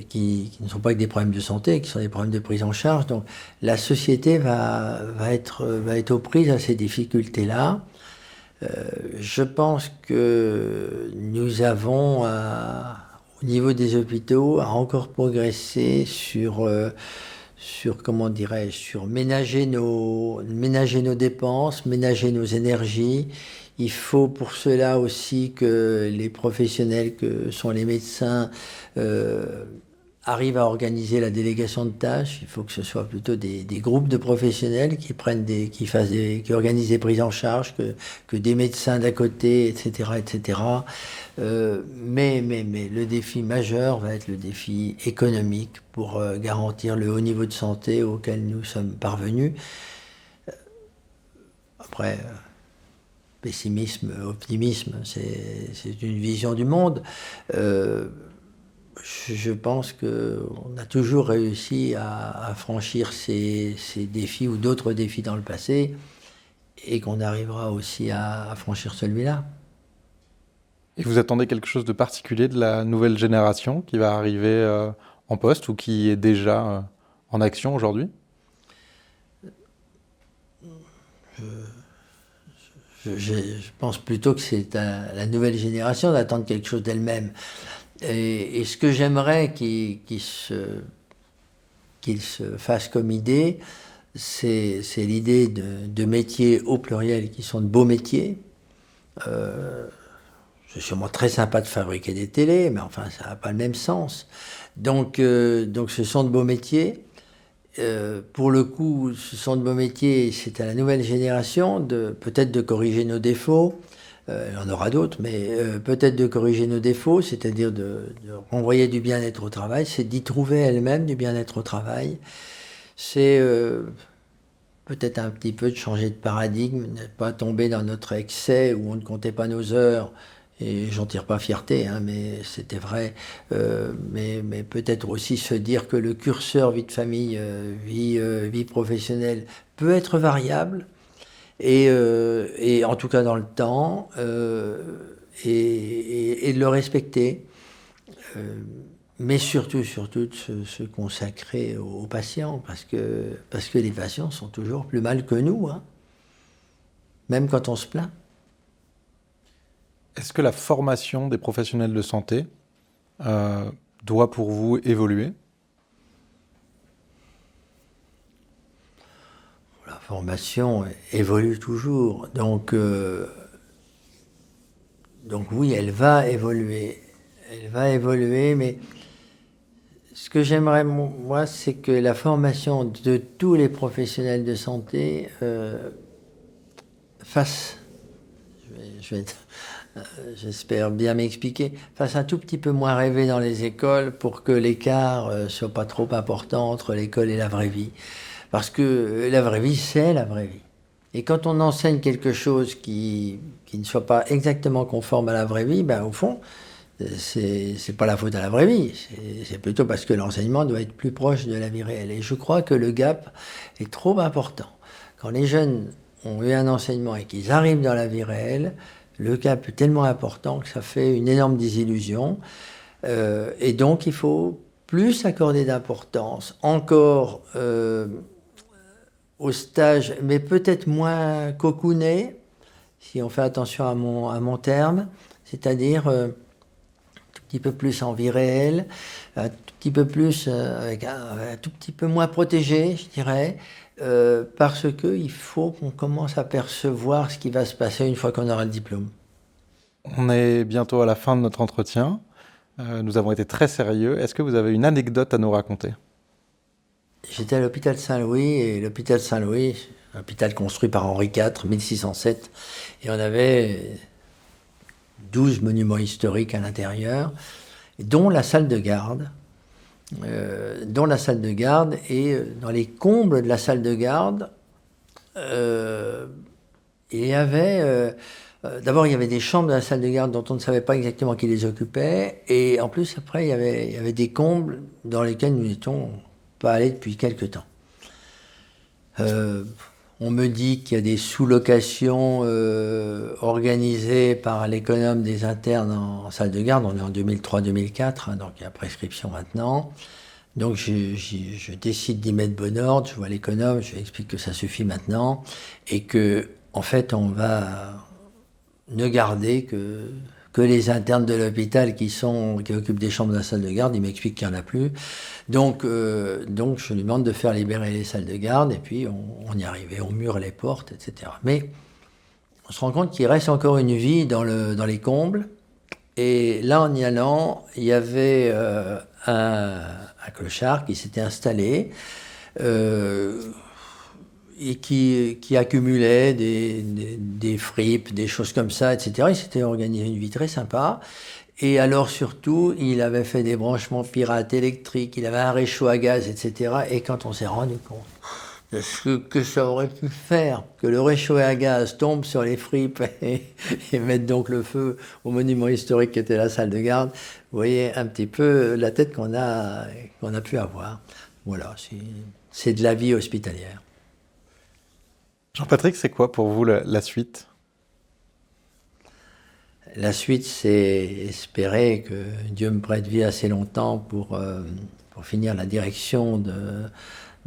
qui ne sont pas que des problèmes de santé, qui sont des problèmes de prise en charge. Donc la société va être aux prises à ces difficultés-là. Je pense que nous avons, au niveau des hôpitaux, à encore progresser sur comment dirais-je, sur ménager nos dépenses, ménager nos énergies. Il faut pour cela aussi que les professionnels que sont les médecins arrivent à organiser la délégation de tâches. Il faut que ce soit plutôt des groupes de professionnels qui organisent des prises en charge, que des médecins d'à côté, etc., etc. Mais le défi majeur va être le défi économique pour garantir le haut niveau de santé auquel nous sommes parvenus. Après, pessimisme, optimisme, c'est une vision du monde. Je pense qu'on a toujours réussi à franchir ces défis ou d'autres défis dans le passé et qu'on arrivera aussi à franchir celui-là. Et vous attendez quelque chose de particulier de la nouvelle génération qui va arriver en poste ou qui est déjà en action aujourd'hui? Je pense plutôt que c'est à la nouvelle génération d'attendre quelque chose d'elle-même. Et ce que j'aimerais qu'il se fasse comme idée, c'est l'idée de métiers au pluriel qui sont de beaux métiers. C'est sûrement très sympa de fabriquer des télés, mais enfin, ça n'a pas le même sens. Donc ce sont de beaux métiers. Pour le coup, ce sont de beaux métiers. C'est à la nouvelle génération peut-être de corriger nos défauts. Il y en aura d'autres, mais peut-être de corriger nos défauts, c'est-à-dire de renvoyer du bien-être au travail. C'est d'y trouver elle-même du bien-être au travail. C'est peut-être un petit peu de changer de paradigme, ne pas tomber dans notre excès où on ne comptait pas nos heures. Et j'en tire pas fierté, hein, mais c'était vrai. Mais peut-être aussi se dire que le curseur vie de famille, vie professionnelle peut être variable, et en tout cas dans le temps, et de le respecter. Mais surtout de se consacrer aux patients, parce que les patients sont toujours plus mal que nous, hein, même quand on se plaint. Est-ce que la formation des professionnels de santé doit pour vous évoluer? La formation évolue toujours, donc oui, elle va évoluer. Elle va évoluer, mais ce que j'aimerais, moi, c'est que la formation de tous les professionnels de santé fasse, j'espère bien m'expliquer, fasse un tout petit peu moins rêver dans les écoles pour que l'écart soit pas trop important entre l'école et la vraie vie. Parce que la vraie vie, c'est la vraie vie. Et quand on enseigne quelque chose qui ne soit pas exactement conforme à la vraie vie, ben, au fond, c'est pas la faute à la vraie vie. C'est plutôt parce que l'enseignement doit être plus proche de la vie réelle. Et je crois que le gap est trop important. Quand les jeunes ont eu un enseignement et qu'ils arrivent dans la vie réelle, le gap est tellement important que ça fait une énorme désillusion. Et donc, il faut plus accorder d'importance encore au stage, mais peut-être moins cocooné, si on fait attention à mon terme, c'est-à-dire un tout petit peu plus en vie réelle, un tout petit peu plus, avec un tout petit peu moins protégé, je dirais, parce qu'il faut qu'on commence à percevoir ce qui va se passer une fois qu'on aura le diplôme. On est bientôt à la fin de notre entretien. Nous avons été très sérieux. Est-ce que vous avez une anecdote à nous raconter? J'étais à l'hôpital Saint-Louis, et l'hôpital Saint-Louis, un hôpital construit par Henri IV, 1607, et on avait 12 monuments historiques à l'intérieur, dont la salle de garde. Et dans les combles de la salle de garde, il y avait... d'abord, il y avait des chambres de la salle de garde dont on ne savait pas exactement qui les occupait, et en plus, après, il y avait des combles dans lesquels nous n'étions pas allés depuis quelque temps. On me dit qu'il y a des sous-locations organisées par l'économe des internes en salle de garde. On est en 2003-2004, hein, donc il y a prescription maintenant. Donc je décide d'y mettre bon ordre, je vois l'économe, je lui explique que ça suffit maintenant, et que en fait on va ne garder que les internes de l'hôpital qui occupent des chambres de la salle de garde. Il m'explique qu'il n'y en a plus. Donc je lui demande de faire libérer les salles de garde, et puis on y arrivait, on mure les portes, etc. Mais on se rend compte qu'il reste encore une vie dans les combles. Et là, en y allant, il y avait un clochard qui s'était installé et qui accumulait des fripes, des choses comme ça, etc. Il s'était organisé une vie très sympa. Et alors surtout, il avait fait des branchements pirates électriques, il avait un réchaud à gaz, etc. Et quand on s'est rendu compte de ce que ça aurait pu faire, que le réchaud à gaz tombe sur les fripes et mette donc le feu au monument historique qui était la salle de garde, vous voyez un petit peu la tête qu'on a pu avoir. Voilà, c'est de la vie hospitalière. Jean-Patrick, c'est quoi pour vous la suite? La suite, c'est espérer que Dieu me prête vie assez longtemps pour finir la direction de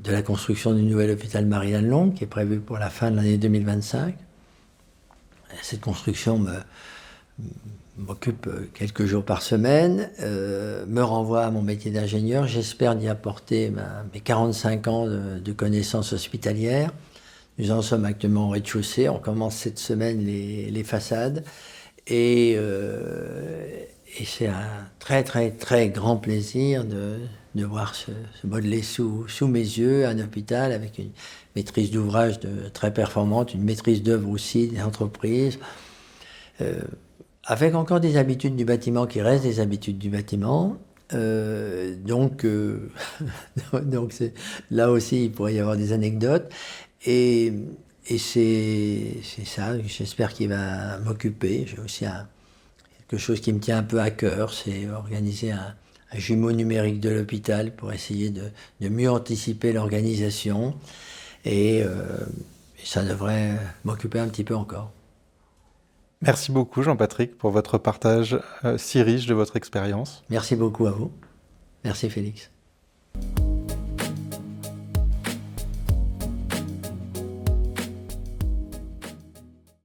la construction du nouvel hôpital Marie-Lannelongue, qui est prévue pour la fin de l'année 2025. Cette construction m'occupe quelques jours par semaine, me renvoie à mon métier d'ingénieur. J'espère d'y apporter mes 45 ans de connaissances hospitalières. Nous en sommes actuellement au rez-de-chaussée. On commence cette semaine les façades. Et c'est un très très très grand plaisir de voir se modeler sous mes yeux un hôpital avec une maîtrise d'ouvrage très performante, une maîtrise d'œuvre aussi des entreprises, avec encore des habitudes du bâtiment qui restent des habitudes du bâtiment. Donc là aussi il pourrait y avoir des anecdotes. Et c'est ça, j'espère qu'il va m'occuper. J'ai aussi quelque chose qui me tient un peu à cœur, c'est organiser un jumeau numérique de l'hôpital pour essayer de mieux anticiper l'organisation. Et ça devrait m'occuper un petit peu encore. Merci beaucoup Jean-Patrick pour votre partage si riche de votre expérience. Merci beaucoup à vous. Merci Félix.